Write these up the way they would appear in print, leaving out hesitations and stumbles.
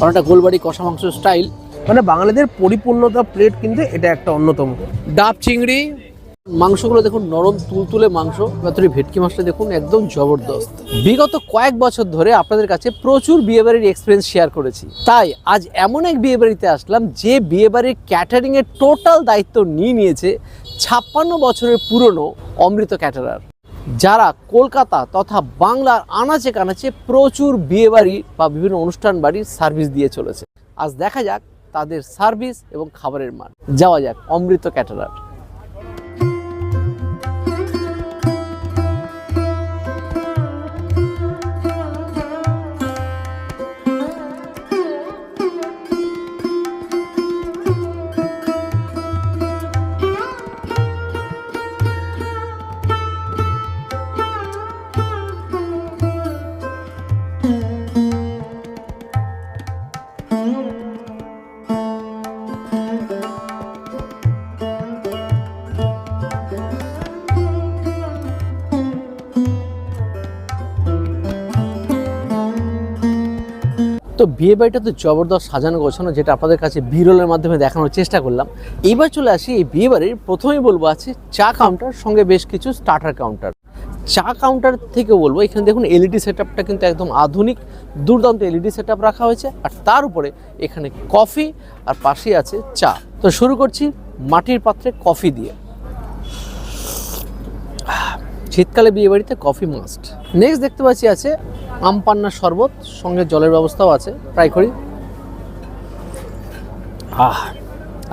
অনেকটা গোলবাড়ি কষা মাংস স্টাইল। মানে বাঙালিদের পরিপূর্ণতা প্লেট কিন্তু এটা একটা অন্যতম। ডাব চিংড়ি, মাংসগুলো দেখুন নরম তুলতুলে মাংস, ভেতরে ভেটকি মাছটা দেখুন একদম জবরদস্ত। বিগত কয়েক বছর ধরে আপনাদের কাছে প্রচুর বিয়েবাড়ির এক্সপিরিয়েন্স শেয়ার করেছি, তাই আজ এমন এক বিয়েবাড়িতে আসলাম যে বিয়েবাড়ির ক্যাটারিং এর টোটাল দায়িত্ব নিয়েছে 56 বছরের পুরনো অমৃত ক্যাটারার, যারা কলকাতা তথা বাংলার আনাচে কানাচে প্রচুর বিয়েবাড়ি বা বিভিন্ন অনুষ্ঠান বাড়ির সার্ভিস দিয়ে চলেছে। আজ দেখা যাক তাদের সার্ভিস এবং খাবারের মান। যাওয়া যাক অমৃত ক্যাটারার। তো বিয়ে বাড়িটা তো জবরদস্ত সাজানো গোছানো, যেটা আপনাদের কাছে বিরলের মাধ্যমে দেখানোর চেষ্টা করলাম। এইবার চলে আসি এই বিয়ে বাড়ির প্রথমেই বলবো আছে চা কাউন্টার, সঙ্গে বেশ কিছু স্টার্টার কাউন্টার। চা কাউন্টার থেকে বলবো এখানে দেখুন এলইডি সেটআপটা কিন্তু একদম আধুনিক, দুর্দান্ত এলইডি সেটআপ রাখা হয়েছে, আর তার উপরে এখানে কফি আর পাশেই আছে চা। তো শুরু করছি মাটির পাত্রে কফি দিয়ে। শীতকালে বিয়ে বাড়িতে কফি মাস্ট। নেক্সট দেখতে পাচ্ছি আছে আমপান্নার শরবত, সঙ্গে জলের ব্যবস্থাও আছে। ট্রাই করি।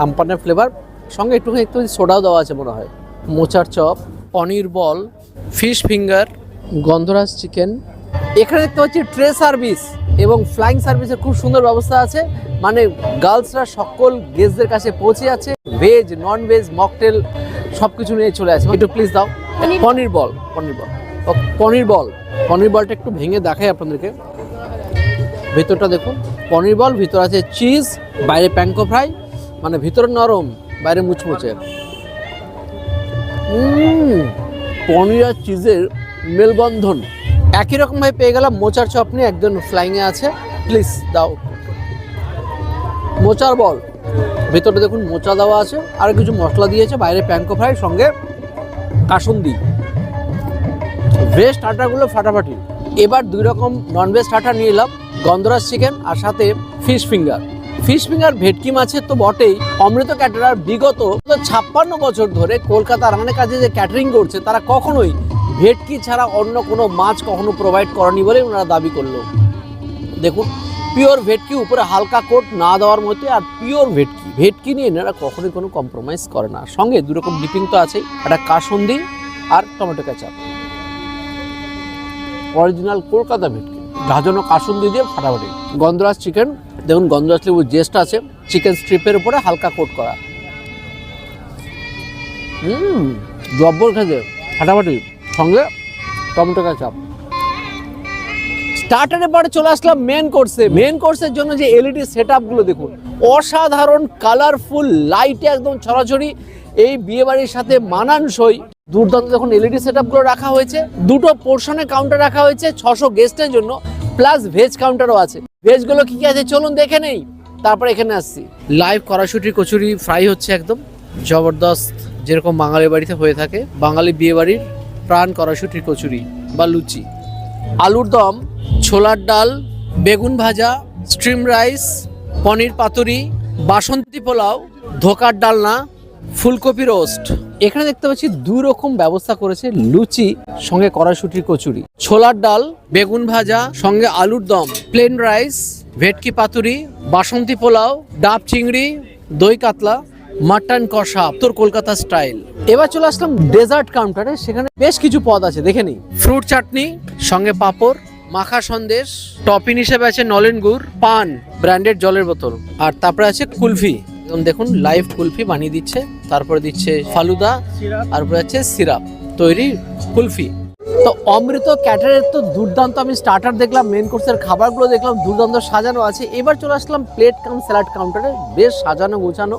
আমপান্নার ফ্লেভার, সঙ্গে একটু সোডাও দেওয়া আছে মনে হয়। মোচার চপ, পনির বল, ফিশ ফিঙ্গার, গন্ধরাজ চিকেন। এখানে দেখতে পাচ্ছি ট্রে সার্ভিস এবং ফ্লাইং সার্ভিসের খুব সুন্দর ব্যবস্থা আছে, মানে গার্লসরা সকল গেস্টদের কাছে পৌঁছে যাচ্ছে। ভেজ নন ভেজ মকটেল সব কিছু নিয়ে চলে আসে। একটু প্লিজ দাও। পনির বল, পনির বলটা একটু ভেঙে দেখাই আপনাদেরকে। ভেতরটা দেখুন, পনির বল, ভিতর আছে চিজ, বাইরে প্যানকো ফ্রাই, মানে ভিতরে নরম বাইরে মুচমুচে। পনির আর চিজের মেলবন্ধন। একই রকম ভাবে পেয়ে গেলাম মোচার চপনি, একজন ফ্লাইংয়ে আছে। প্লিজ দাও। মোচার বল, ভেতরটা দেখুন মোচা দেওয়া আছে, আর কিছু মশলা দিয়েছে, বাইরে প্যানকো ফ্রাই, সঙ্গে কাসুন্দি। ভেজ স্টার্টারগুলো ফাটাফাটি। এবার দুই রকম ননভেজ স্টার্টার নিয়ে এলাম, গন্ধরাজ চিকেন আর সাথে ফিশ ফিঙ্গার। ফিশ ফিঙ্গার ভেটকি মাছের তো বটেই। অমৃত ক্যাটারার বিগত 56 বছর ধরে কলকাতা রানের কাছে যে ক্যাটারিং করছে, তারা কখনোই ভেটকি ছাড়া অন্য কোনো মাছ কখনো প্রোভাইড করেনি বলে ওনারা দাবি করলো। দেখুন পিওর ভেটকি, উপরে হালকা কোট না দেওয়ার মধ্যে, আর পিওর ভেটকি নিয়ে এনারা কখনোই কোনো কম্প্রোমাইজ করে না। সঙ্গে দু রকম ডিপিং তো আছেই, একটা কাসুন্দি আর টমেটো কেচাপ। অরিজিনাল কলকাতা ভেটকি, ভাজানো কাসুন্দি দিয়ে ফাটাফাটি। গন্ধরাজ চিকেন দেখুন, গন্ধরাজ লেবুর জেস্ট আছে, চিকেন স্ট্রিপের উপরে হালকা কোট করা। জব্বর খেতে ফাটাফাটি, সঙ্গে টমেটো কেচাপ। স্টার্টারের পরে চলে আসলাম মেন কোর্সে। মেন কোর্সের জন্য যে এলইডি সেটআপগুলো দেখুন, অসাধারণ কালারফুল, লাইটে একদম ছড়াছড়ি, এই বিয়ে বাড়ির সাথে মানানসই দুর্দান্ত দেখুন এলইডি সেটআপগুলো রাখা হয়েছে। দুটো পোর্শনে কাউন্টার রাখা হয়েছে 600 গেস্টের জন্য, প্লাস ভেজ কাউন্টারও আছে। ভেজগুলো কি কি আছে চলুন দেখে নেই, তারপর এখানে আসছি। লাইভ কড়াইশুঁটি কচুরি ফ্রাই হচ্ছে, একদম জবরদস্ত, যেরকম বাঙালি বাড়িতে হয়ে থাকে। বাঙালি বিয়ে বাড়ির প্রাণ কড়াইশুঁটির কচুরি বা লুচি। আলুর দম, ছোলার ডাল, বেগুন ভাজা, স্ট্রিম রাইস, পনির পাতুরি, বাসন্তী পোলাও, ধোকার ডালনা, ফুলকপি রোস্ট। এখানে দেখতে পাচ্ছি দুই রকম ব্যবস্থা করেছে, লুচি সঙ্গে কড়াইশুঁটির কচুরি, ছোলার ডাল, বেগুন ভাজা সঙ্গে আলুর দম, প্লেন রাইস, ভেটকি পাতুরি, বাসন্তী পোলাও, ডাব চিংড়ি, দই কাতলা, মাটন কষা, উত্তর কলকাতা স্টাইল। এবার চলে আসলাম ডেজার্ট কাউন্টারে। সেখানে বেশ কিছু পদ আছে, দেখে নিই। ফ্রুট চাটনি, সঙ্গে পাঁপড়, মাখা সন্দেশ, টপিং হিসেবে আছে নলেন গুড়, পান, ব্র্যান্ডেড জলের বোতল, আর তারপরে আছে কুলফি। দেখুন লাইভ কুলফি বানিয়ে দিচ্ছে, তারপরে দিচ্ছে ফালুদা, তারপরে আছে সিরাপ তৈরি কুলফি। তো অমৃত ক্যাটারের তো দুর্দান্ত, আমি স্টার্টার দেখলাম, মেন কোর্সের খাবারগুলো দেখলাম, দুর্দান্ত সাজানো আছে। এবার চলে আসলাম প্লেট কাম স্যালাড কাউন্টারে, বেশ সাজানো গোছানো,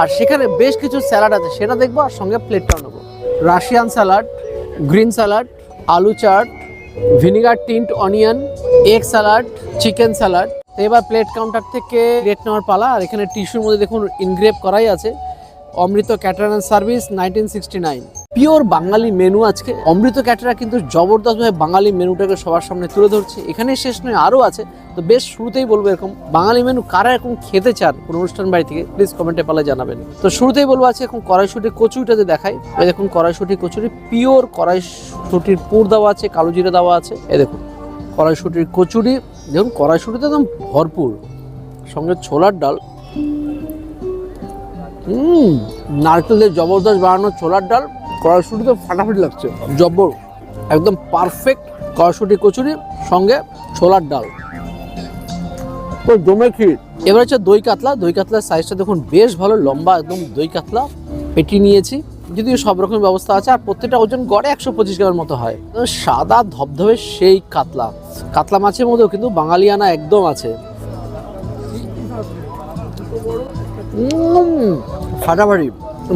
আর সেখানে বেশ কিছু স্যালাড আছে, সেটা দেখবো, আর সঙ্গে প্লেটটাও নেবো। রাশিয়ান স্যালাড, গ্রিন স্যালাড, আলু চাট, vinegar tint onion, egg salad, chicken salad, তো এবার প্লেট কাউন্টার থেকে প্লেট নেওয়ার পালা। আর এখানে টিস্যুর মধ্যে দেখুন ইনগ্রেভ করাই আছে অমৃত ক্যাটারার সার্ভিস 1969। পিওর বাঙালি মেনু আজকে। অমৃত ক্যাটারার কিন্তু জবরদস্তভাবে বাঙালি মেনুটাকে সবার সামনে তুলে ধরছে। এখানে শেষ নয়, আরও আছে। তো বেশ শুরুতেই বলবো এরকম বাঙালি মেনু কারা এরকম খেতে চান কোনো অনুষ্ঠান বাড়ি থেকে, প্লিজ কমেন্টে পালা জানাবেন। তো শুরুতেই বলবো আছে এখন কড়াইশুঁটি কচুরিটাতে দেখাই। এই দেখুন কড়াইশুঁটি কচুরি, পিওর কড়াইশুঁটির পুর দেওয়া আছে, কালো জিরে দেওয়া আছে। এই দেখুন কড়াইশুঁটির কচুরি, দেখুন কড়াইশুঁটিতে একদম ভরপুর, সঙ্গে ছোলার ডাল। নারকেল দিয়ে জবরদস্ত বানানো ছোলার ডাল, কড়াইশুঁটি তো ফাটাফাটি লাগছে, জবর একদম পারফেক্ট কড়াইশুঁটি কচুরি সঙ্গে ছোলার ডাল, তো জমে ক্ষীর। এবার হচ্ছে দই কাতলা। দই কাতলার সাইজটা দেখুন বেশ ভালো, লম্বা একদম দই কাতলা। পেটি নিয়েছি, যদিও সব রকম ব্যবস্থা আছে, আর প্রত্যেকটা ওজন গড়ে 125 গ্রামের মতো হয়। সাদা ধবধবে সেই কাতলা, কাতলা মাছের মধ্যেও কিন্তু বাঙালিয়ানা একদম আছে। ফাটাফাটি।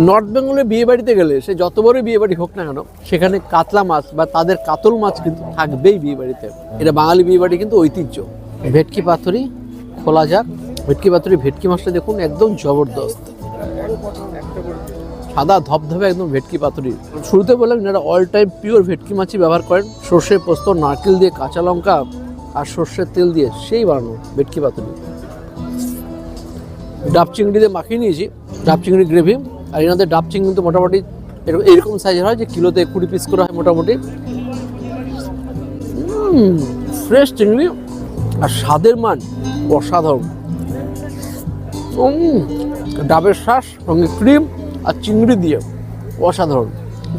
নর্থ বেঙ্গলে বিয়ে বাড়িতে গেলে সে যত বড় বিয়ে বাড়ি হোক না কেন, সেখানে কাতলা মাছ বা তাদের কাতল মাছ কিন্তু থাকবেই বিয়ে বাড়িতে। এটা বাঙালি বিয়ে বাড়ি কিন্তু ঐতিহ্য। ভেটকি পাতুরি খোলা যাক। ভেটকি পাতুরি, ভেটকি মাছটা দেখুন একদম জবরদস্ত, সাদা ধবধবে একদম ভেটকি পাতুরি। শুরুতে বললাম এনারা অল টাইম পিওর ভেটকি মাছই ব্যবহার করেন। সর্ষে পোস্ত, নারকেল দিয়ে, কাঁচা লঙ্কা আর সর্ষের তেল দিয়ে সেই বানানো ভেটকি পাতুরি। ডাব চিংড়ি দিয়ে মাখিয়ে নিয়েছি, ডাব চিংড়ি গ্রেভি। আর এনাদের ডাব চিংড়ি কিন্তু মোটামুটি এরকম সাইজের হয়, যে কিলোতে 20 পিস করে হয় মোটামুটি। ফ্রেশ চিংড়ি আর স্বাদের মান অসাধারণ। ডাবের শ্বাস সঙ্গে ক্রিম আর চিংড়ি দিয়ে অসাধারণ।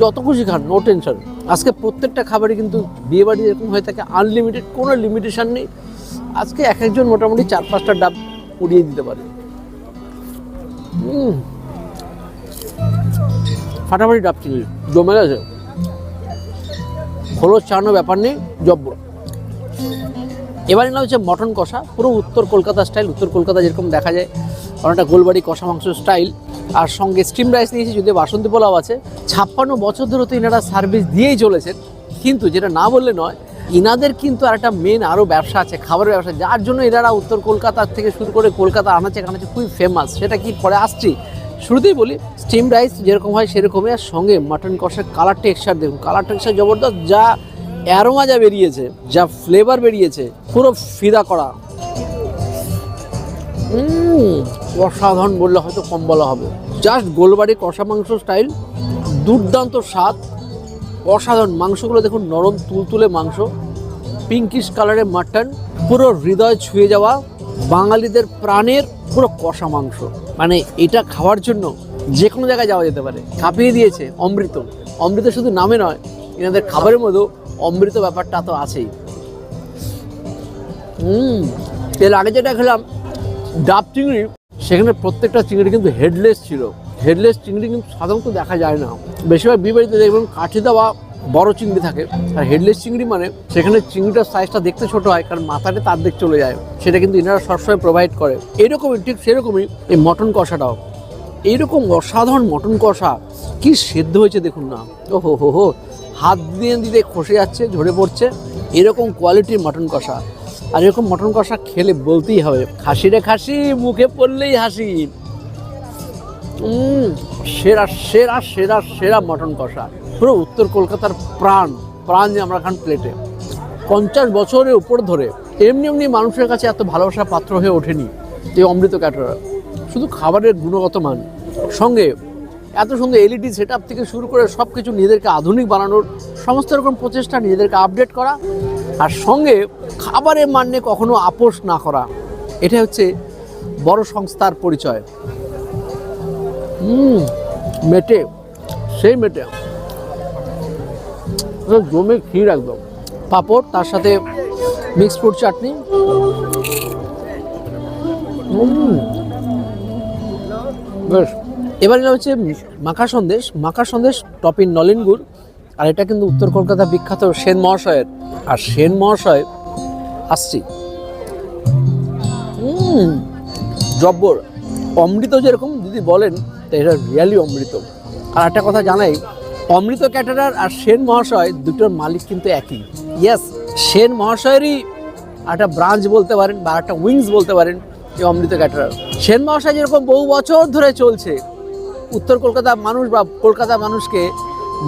যত খুশি খান, নো টেনশন। আজকে প্রত্যেকটা খাবারই কিন্তু বিয়ে বাড়ি এরকম হয়ে থাকে, আনলিমিটেড, কোনো লিমিটেশন নেই। আজকে এক একজন মোটামুটি 4-5টা ডাব উড়িয়ে দিতে পারে। ফাটাফাটি ডাব চিংড়ি জমে গেছে, খোলস ছাড়ানোর ব্যাপার নেই, জব্বর। এবারে না হচ্ছে মটন কষা, পুরো উত্তর কলকাতা স্টাইল। উত্তর কলকাতা যেরকম দেখা যায় অনেকটা গোলবাড়ি কষা মাংস স্টাইল। আর সঙ্গে স্টিম রাইস নিয়েছি, যদিও বাসন্তী পোলাও আছে। 56 বছর ধরে তো এনারা সার্ভিস দিয়েই চলেছেন, কিন্তু যেটা না বললে নয়, ইনাদের কিন্তু আর একটা মেন আরও ব্যবসা আছে, খাবারের ব্যবসা, যার জন্য এনারা উত্তর কলকাতা থেকে শুরু করে কলকাতা আনাচে কানাচে খুবই ফেমাস। সেটা কি পরে আসছি, শুরুতেই বলি স্টিম রাইস যেরকম হয় সেরকমই। আর সঙ্গে মাটন কষার কালার টেক্সচার দেখুন, কালার টেক্সচার জবরদস্ত, যা অ্যারোমা যা বেরিয়েছে, যা ফ্লেভার বেরিয়েছে, পুরো ফিদা করা। অসাধারণ বললে হয়তো কম বলা হবে। জাস্ট গোলবাড়ি কষা মাংস স্টাইল, দুর্দান্ত স্বাদ, অসাধারণ। মাংসগুলো দেখুন নরম তুলতুলে মাংস, পিঙ্কিশ কালারের মাটন, পুরো হৃদয় ছুঁয়ে যাওয়া বাঙালিদের প্রাণের পুরো কষা মাংস। মানে এটা খাওয়ার জন্য যে কোনো জায়গায় যাওয়া যেতে পারে। কাঁপিয়ে দিয়েছে অমৃত। অমৃত শুধু নামে নয়, এনাদের খাবারের মধ্যেও অমৃত ব্যাপারটা তো আছেই। এর আগে যেটা খেলাম ডাব চিংড়ি, সেখানে প্রত্যেকটা চিংড়ি কিন্তু হেডলেস ছিল। হেডলেস চিংড়ি কিন্তু সাধারণত দেখা যায় না, বেশিরভাগ বিয়ে বাড়িতে দেখবেন কাঠি দেওয়া বড় চিংড়ি থাকে। আর হেডলেস চিংড়ি মানে সেখানে চিংড়িটার সাইজটা দেখতে ছোট হয়, কারণ মাথাটা তার দিক চলে যায়। সেটা কিন্তু এনারা সবসময় প্রোভাইড করে। এরকমই ঠিক সেরকমই এই মটন কষাটাও, এইরকম অসাধারণ মটন কষা। কি সেদ্ধ হয়েছে দেখুন না, ও হো হো, হাত দিয়ে দিতে খসে যাচ্ছে, ঝরে পড়ছে, এরকম কোয়ালিটির মটন কষা। আর এরকম মটন কষা খেলে বলতেই হবে খাসি রে খাসি, মুখে পড়লেই হাসি। সেরা সেরা সেরা সেরা মটন কষা, পুরো উত্তর কলকাতার প্রাণ প্রাণ যে আমরা খান প্লেটে। 50 বছরের উপর ধরে এমনি এমনি মানুষের কাছে এত ভালোবাসার পাত্র হয়ে ওঠেনি এই অমৃত ক্যাটারার। শুধু খাবারের গুণগত মান, সঙ্গে এত সুন্দর এলইডি সেট আপ থেকে শুরু করে সব কিছু নিজেদেরকে আধুনিক বানানোর সমস্ত রকম প্রচেষ্টা, নিজেদেরকে আপডেট করা, আর সঙ্গে খাবারের মান নিয়ে কখনো আপোষ না করা। এটা হচ্ছে বড় সংস্থার পরিচয়। মেটে, সেই মেটে জমে ক্ষীর একদম, পাঁপড়, তার সাথে মিক্স ফ্রুট চাটনি। বেশ। এবারে হচ্ছে মাখা সন্দেশ। মাখা সন্দেশ টপিং নলেন গুড়। আর এটা কিন্তু উত্তর কলকাতা বিখ্যাত সেন মহাশয়ের। আর সেন মহাশয় আসছি, জব্বর। অমৃত যেরকম যদি বলেন, তো এটা রিয়ালি অমৃত। আর একটা কথা জানাই, অমৃত ক্যাটারার আর সেন মহাশয় দুটোর মালিক কিন্তু একই। ইয়েস, সেন মহাশয়েরই একটা ব্রাঞ্চ বলতে পারেন বা একটা উইংস বলতে পারেন এই অমৃত ক্যাটারার। সেন মহাশয় যেরকম বহু বছর ধরে চলছে উত্তর কলকাতার মানুষ বা কলকাতার মানুষকে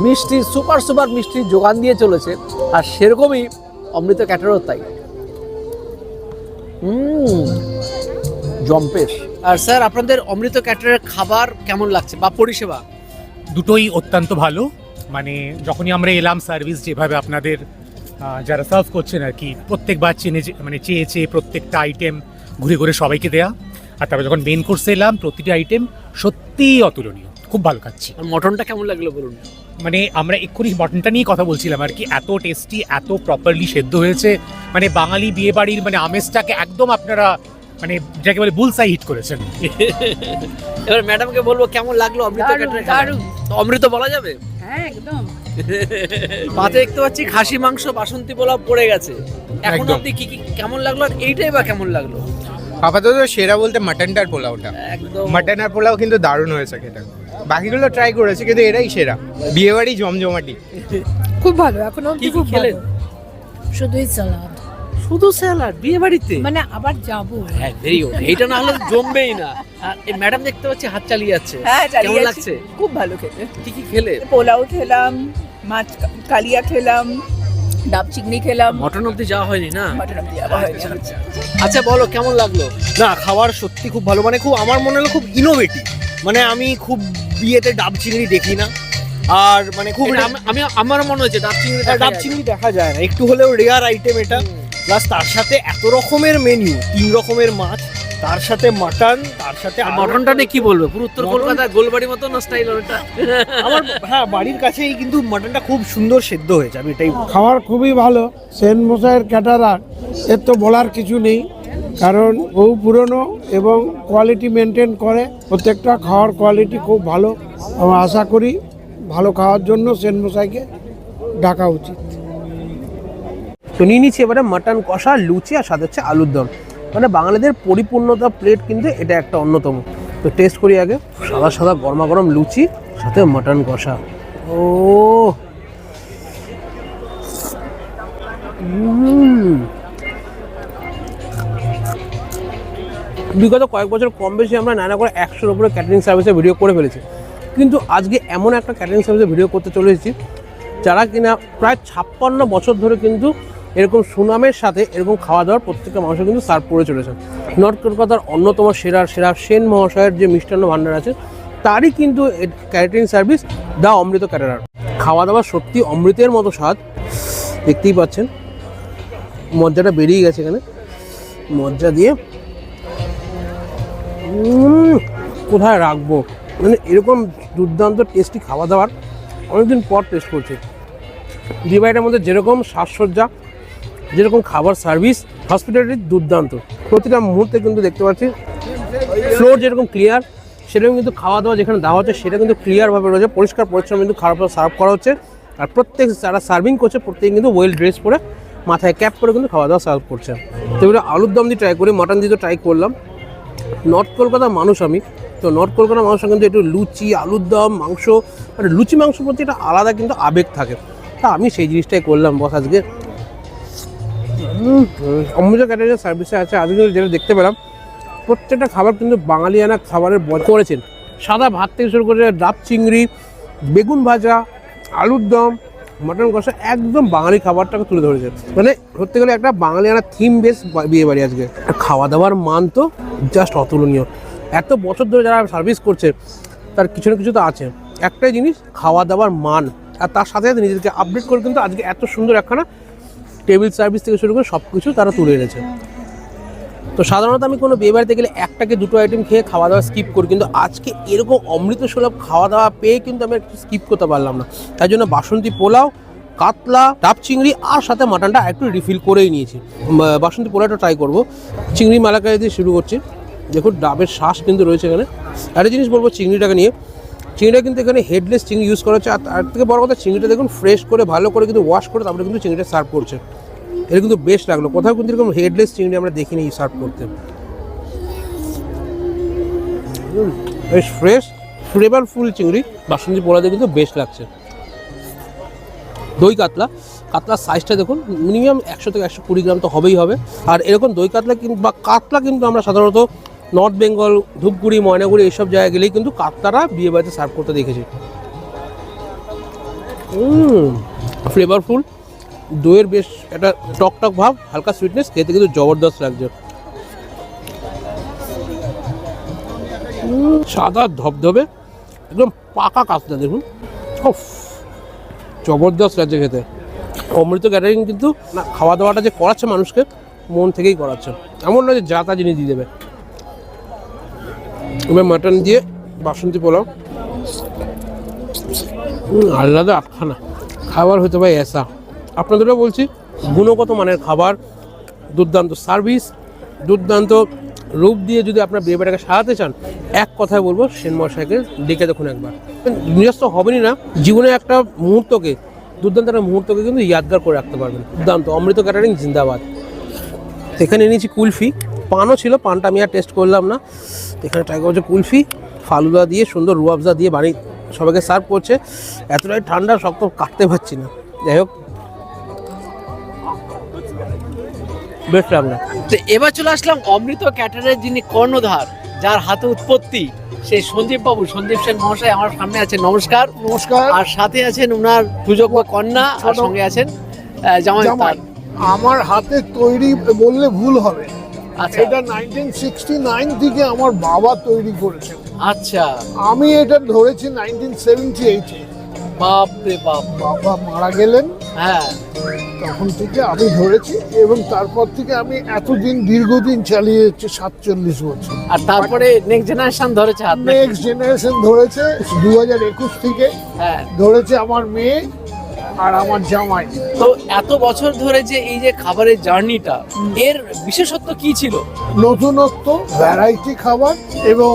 মিষ্টি সুপার সুপার মিষ্টির যোগান দিয়ে চলেছে, আর সেরকমই অমৃত ক্যাটারারও তাই। জম্পেশ। আর স্যার আপনাদের অমৃত ক্যাটারারের খাবার কেমন লাগছে বা পরিষেবা? দুটোই অত্যন্ত ভালো। মানে যখনই আমরা এলাম, সার্ভিস যেভাবে আপনাদের যারা সার্ভ করছেন আর কি, প্রত্যেকবার চেয়ে চেয়ে প্রত্যেকটা আইটেম ঘুরে ঘুরে সবাইকে দেয়া। আর তারপরে যখন মেন কোর্সে এলাম, প্রতিটা আইটেম সত্যিই অতুলনীয়, খুব ভালো খাচ্ছি। আর মটনটা কেমন লাগলো বলুন? মানে আমরা এক্ষুনি মটনটা নিয়ে কথা বলছিলাম আর কি, এত টেস্টি, এত প্রপারলি সেদ্ধ হয়েছে। মানে বাঙালি বিয়ে বাড়ির মানে আমেজটাকে একদম আপনারা মানে যাকে বলে বুলসাই হিট করেছেন। এবার ম্যাডামকে বলবো কেমন লাগলো অমৃত ক্যাটারার? অমৃত বলা যাবে? হ্যাঁ একদম। পাতে দেখতে পাচ্ছি খাসি মাংস, বাসন্তী পোলাও পড়ে গেছে। এখন একদম। অবধি কি কি কেমন লাগলো, আর এইটাই বা কেমন লাগলো? আপাতত সেরা বলতে মাটনটার পোলাওটা, একদম মাটন আর পোলাও কিন্তু দারুণ হয়েছে খেতে। বাকিগুলো ট্রাই করেছি কিন্তু এটাই সেরা, বিয়েবাড়ি জমজমাটি। খুব ভালো, এখন কি অবধি কি খুব খেলেন? ভালো। শুধুই স্যালাড, শুধু স্যালাড বিয়ে বাড়িতে? মানে আবার যাবো। হ্যাঁ ভেরি গুড, এইটা না হলে জমবেই না। আর এই ম্যাডাম দেখতে পাচ্ছি হাত চালিয়ে যাচ্ছে। হ্যাঁ কেমন চালিয়ে লাগছে? খুব ভালো খেতে। কি কি খেলে? পোলাও খেলাম, মাছ কালিয়া খেলাম, ডাব চিংড়ি খেলাম, মটন অবধি যাওয়া হয়নি না? মটন অব্দি যাওয়া হয়নি। আচ্ছা বলো কেমন লাগলো? না, খাবার সত্যি খুব ভালো, মানে খুব আমার মনে হলো খুব ইনোভেটিভ। মানে আমি খুব বিয়েতে ডাব চিংড়ি দেখি না, আর মানে খুব এটা আমি আমার মনে হচ্ছে ডাব চিংড়ি দেখা ডাব যায়। চিংড়ি দেখা যায় না, একটু হলেও রেয়ার আইটেম এটা। প্লাস তার সাথে এত রকমের মেনু, 3 রকমের মাছ, তার সাথে মাটন, তার সাথে আর মটনটা নিয়ে কি বলবো? পুরো উত্তর মটন- কলকাতা গোলবাড়ির মতো না স্টাইল ওটা? আমার হ্যাঁ বাড়ির কাছেই, কিন্তু মাটনটা খুব সুন্দর সেদ্ধ হয়েছে, আমি এটাই খাবার খুবই ভালো। সেন মশাইয়ের ক্যাটারার এর তো বলার কিছু নেই, কারণ বহু পুরনো এবং কোয়ালিটি মেনটেন করে। প্রত্যেকটা খাওয়ার কোয়ালিটি খুব ভালো। আমরা আশা করি ভালো খাওয়ার জন্য সেন মশাইকে ডাকা উচিত। তো নিয়ে নিচ্ছি এবারে মাটন কষা, লুচি, আর সাথে হচ্ছে আলুর দম। মানে বাঙালিদের পরিপূর্ণতা প্লেট কিন্তু এটা একটা অন্যতম। তো টেস্ট করি আগে সাদা সাদা গরমা গরম লুচি, সাথে মাটন কষা। ও বিগত কয়েক বছর কম বেশি আমরা নানা করে 100-র উপরে ক্যাটারিং সার্ভিসে ভিডিও করে ফেলেছি, কিন্তু আজকে এমন একটা ক্যাটারিং সার্ভিসে ভিডিও করতে চলে এসেছি যারা কিনা প্রায় 56 বছর ধরে কিন্তু এরকম সুনামের সাথে এরকম খাওয়া দাওয়ার প্রত্যেকটা মানুষের কিন্তু সার্ভ করে চলেছে। নর্থ কলকাতার অন্যতম সেরা সেন মহাশয়ের যে মিষ্টান্ন ভাণ্ডার আছে, তারই কিন্তু catering service the Amrit caterer. খাওয়া দাওয়া সত্যি অমৃতের মতো স্বাদ, দেখতেই পাচ্ছেন মজ্জাটা বেরিয়ে গেছে এখানে, মজ্জা দিয়ে কোথায় রাখবো, মানে এরকম দুর্দান্ত টেস্টি খাওয়া দাওয়ার অনেকদিন পর টেস্ট করছি। বিয়েবাড়িটার মধ্যে যেরকম সাজসজ্জা, যেরকম খাবার সার্ভিস, হসপিটালিটি দুর্দান্ত। প্রতিটা মুহূর্তে কিন্তু দেখতে পাচ্ছি ফ্লোর যেরকম ক্লিয়ার, সেরকম কিন্তু খাওয়া দাওয়া যেখানে দেওয়া হচ্ছে সেটা কিন্তু ক্লিয়ারভাবে রয়েছে, পরিষ্কার পরিচ্ছন্ন কিন্তু খারাপ সার্ভ করা হচ্ছে। আর প্রত্যেক যারা সার্ভিং করছে প্রত্যেকে কিন্তু ওয়েল ড্রেস পরে, মাথায় ক্যাপ করে কিন্তু খাওয়া দাওয়া সার্ভ করছে। তো এবারে আলুর দম দিয়ে ট্রাই করি, মাটন দিয়ে তো ট্রাই করলাম। নর্থ কলকাতার মানুষ আমি, তো নর্থ কলকাতার মানুষের কিন্তু একটু লুচি, আলুর দম, মাংস, মানে লুচি মাংস প্রতি একটা আলাদা কিন্তু আবেগ থাকে। তা আমি সেই জিনিসটাই করলাম বস আজকে। অমৃত ক্যাটারিং সার্ভিসে আছে আজকে যেটা দেখতে পেলাম, প্রত্যেকটা খাবার কিন্তু বাঙালিয়ানা খাবারের করেছেন। সাদা ভাত থেকে শুরু করে ডাব চিংড়ি, বেগুন ভাজা, আলুর দম, মটন কষা, একদম বাঙালি খাবারটাকে তুলে ধরেছে। মানে ধরতে গেলে একটা বাঙালিয়ানা থিম বেস বিয়ে বাড়ি আজকে। খাওয়া দাওয়ার মান তো জাস্ট অতুলনীয়। এত বছর ধরে যারা সার্ভিস করছে তার কিছু না কিছু তো আছে। একটাই জিনিস, খাওয়া দাওয়ার মান, আর তার সাথে সাথে নিজেদেরকে আপডেট করে কিন্তু আজকে এত সুন্দর একখানা টেবিল সার্ভিস থেকে শুরু করে সব কিছু তারা তুলে এনেছে। তো সাধারণত আমি কোনো বিয়ে বাড়িতে গেলে 1টা 2টো আইটেম খেয়ে খাওয়া দাওয়া স্কিপ করি, কিন্তু আজকে এরকম অমৃত সুলভ খাওয়া দাওয়া পেয়ে কিন্তু আমি একটু স্কিপ করতে পারলাম না। তাই জন্য বাসন্তী পোলাও, কাতলা, ডাব চিংড়ি আর সাথে মাটনটা একটু রিফিল করেই নিয়েছি। বাসন্তী পোলাওটা ট্রাই করব। চিংড়ি মালাকারি দিয়ে শুরু করছি। দেখুন ডাবের শ্বাস কিন্তু রয়েছে এখানে। একটা জিনিস বলবো চিংড়িটাকে নিয়ে, চিংড়িটা কিন্তু এখানে হেডলেস চিংড়ি ইউজ করা হচ্ছে। আর তার থেকে বড় কথা, চিংড়িটা দেখুন ফ্রেশ করে ভালো করে কিন্তু ওয়াশ করে তারপরে কিন্তু চিংড়িটা সার্ভ করছে। এটা কিন্তু বেস্ট লাগলো, কোথাও কিন্তু এরকম হেডলেস চিংড়ি আমরা দেখিনি সার্ভ করতে। বেশ ফ্রেশ ফ্লেভারফুল চিংড়ি, বাসন্তী পোলাতে কিন্তু বেস্ট লাগছে। দই কাতলা, কাতলার সাইজটা দেখুন, মিনিমাম 100 থেকে 120 গ্রাম তো হবেই হবে। আর এরকম দই কাতলা কিন্তু বা কাতলা কিন্তু আমরা সাধারণত নর্থ বেঙ্গল, ধূপগুড়ি, ময়নাগুড়ি এইসব জায়গায় গেলেই কিন্তু কাতলারা বিয়ে বাড়িতে সার্ভ করতে দেখেছি। ফ্লেভারফুল, দইয়ের বেশ একটা টক ভাব, হালকা সুইটনেস, খেতে কিন্তু জবরদস্ত লাগছে। সাদা ধবধবে একদম পাকা কাতলা দেখুন, জবরদস্ত লাগছে খেতে। অমৃত ক্যাটারিং কিন্তু না, খাওয়া দাওয়াটা যে করাচ্ছে মানুষকে মন থেকেই করাচ্ছে, এমন নয় যে যা তা জিনিস দিয়ে দেবে। এবার মাটন দিয়ে বাসন্তী পোলাও, আলাদা আটখানা খাবার হতে পারে এসা। আপনাদেরও বলছি, গুণগত মানের খাবার, দুর্দান্ত সার্ভিস, দুর্দান্ত রূপ দিয়ে যদি আপনার বিয়ে বাড়িটাকে সাজাতে চান, এক কথায় বলবো সেন মশাইকে ডেকে দেখুন একবার। নিজস্ব হবেনই না, জীবনে একটা মুহূর্তকে, দুর্দান্ত একটা মুহূর্তকে কিন্তু ইয়াদগার করে রাখতে পারবেন। দুর্দান্ত অমৃত ক্যাটারিং জিন্দাবাদ। এখানে এনেছি কুলফি, পানও ছিল, পানটা আমি আর টেস্ট করলাম না। এখানে ট্রাই করছে কুলফি, ফালুদা দিয়ে সুন্দর রুয়াবজা দিয়ে বানিয়ে সবাইকে সার্ভ করছে। এতটাই ঠান্ডা, শক্ত কাটতে পারছি না। যাই হোক, বেশ লাগলো। তো এবার চলে আসলাম অমৃত ক্যাটারের যিনি কর্ণধার, যার হাতে উৎপত্তি, সেই সন্দীপ বাবু, সন্দীপ সেন মহাশয় আমার সামনে আছেন। নমস্কার। নমস্কার। আর সাথে আছেন ওনার সুযোগ্য কন্যা, আর সঙ্গে আছেন জামাই। আমার হাতে তৈরি বললে ভুল হবে, আচ্ছা এটা 1969 থেকে আমার বাবা তৈরি করেছেন। আচ্ছা, আমি এটা ধরেছি 1978-এ। বাপ রে বাপ। বাবা মারা গেলেন, হ্যাঁ, তখন থেকে আমি ধরেছি এবং তারপর থেকে আমি এতদিন দীর্ঘদিন চালিয়ে যাচ্ছি, 47 বছর। আর তারপরে নেক্সট জেনারেশন ধরেছে হাত। নেক্সট জেনারেশন ধরেছে 2021 থেকে, হ্যাঁ, ধরেছে আমার মেয়ে আর আমার জামাই। তো এত বছর ধরে যে এই যে খাবারের জার্নিটা, এর বিশেষত্ব কি ছিল? নতুনত্ব, ভ্যারাইটি খাবার এবং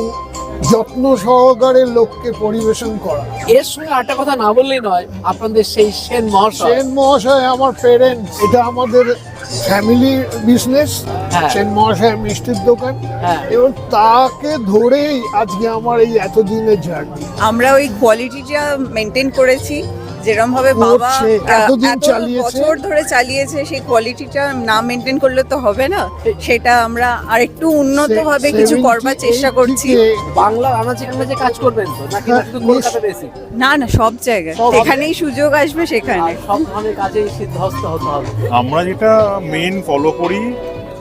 যত্ন সহকারে লোককে পরিবেশন করা। এর সঙ্গে একটা কথা না বললেই নয়, আপনাদের সেই সেন মহাশয়। সেন মহাশয় আমার পেরেন্টস, এটা আমাদের ফ্যামিলি বিজনেস। হ্যাঁ। সেন মহাশয় মিষ্টির দোকান, হ্যাঁ। এবং তাকে ধরেই আজকে আমার এই এতদিনের জার্নি। আমরা ওই কোয়ালিটিটা মেনটেন করেছি, যেরকম ভাবে বাবা করছে, এতদিন এত চালিয়েছে। বছর ধরে চালিয়েছে, সেই কোয়ালিটিটা না মেনটেন করলে তো হবে না। সেটা আমরা আরেকটু উন্নত ভাবে কিছু করবার চেষ্টা করছি। বাংলার আনাচে কানাচে কাজ করবেন তো, নাকি হ্যাঁ, শুধু কলকাতা বেসিক? না না, সব জায়গায় সব। যেখানেই সুযোগ আসবে সেখানে। আর সব ধরনের কাজেই সিদ্ধহস্ত হতে হবে। আমরা যেটা মেন ফলো করি,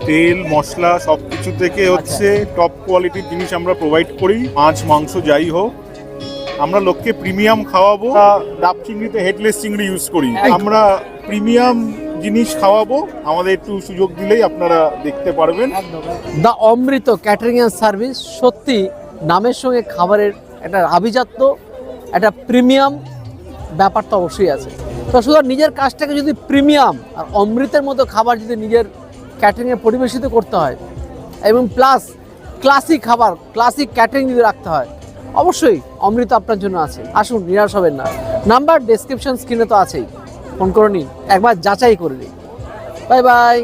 তেল মশলা সব কিছু থেকে হচ্ছে টপ কোয়ালিটির জিনিস আমরা প্রোভাইড করি। মাছ মাংস যাই হোক, আমরা লোককে প্রিমিয়াম খাওয়াবো। ডাব চিংড়িতে হেডলেস চিংড়ি ইউজ করি, আমরা প্রিমিয়াম জিনিস খাওয়াবো। আমাদের একটু সুযোগ দিলেই আপনারা দেখতে পারবেন। The Amrit catering and service, সত্যি নামের সঙ্গে খাবারের একটা আভিজাত্য, একটা প্রিমিয়াম ব্যাপার তো অবশ্যই আছে। তো শুধু নিজের কাজটাকে যদি প্রিমিয়াম আর অমৃতের মতো খাবার যদি নিজের ক্যাটারিংয়ে পরিবেশিত করতে হয়, এবং প্লাস ক্লাসিক খাবার, ক্লাসিক ক্যাটারিং যদি রাখতে হয়, অবশ্যই অমৃত আপনার জন্য আছে। আসুন, নিরাশ হবেন না। নাম্বার ডেসক্রিপশন স্ক্রিনে তো আছেই, ফোন করে নিন, একবার যাচাই করে নিন। Bye bye.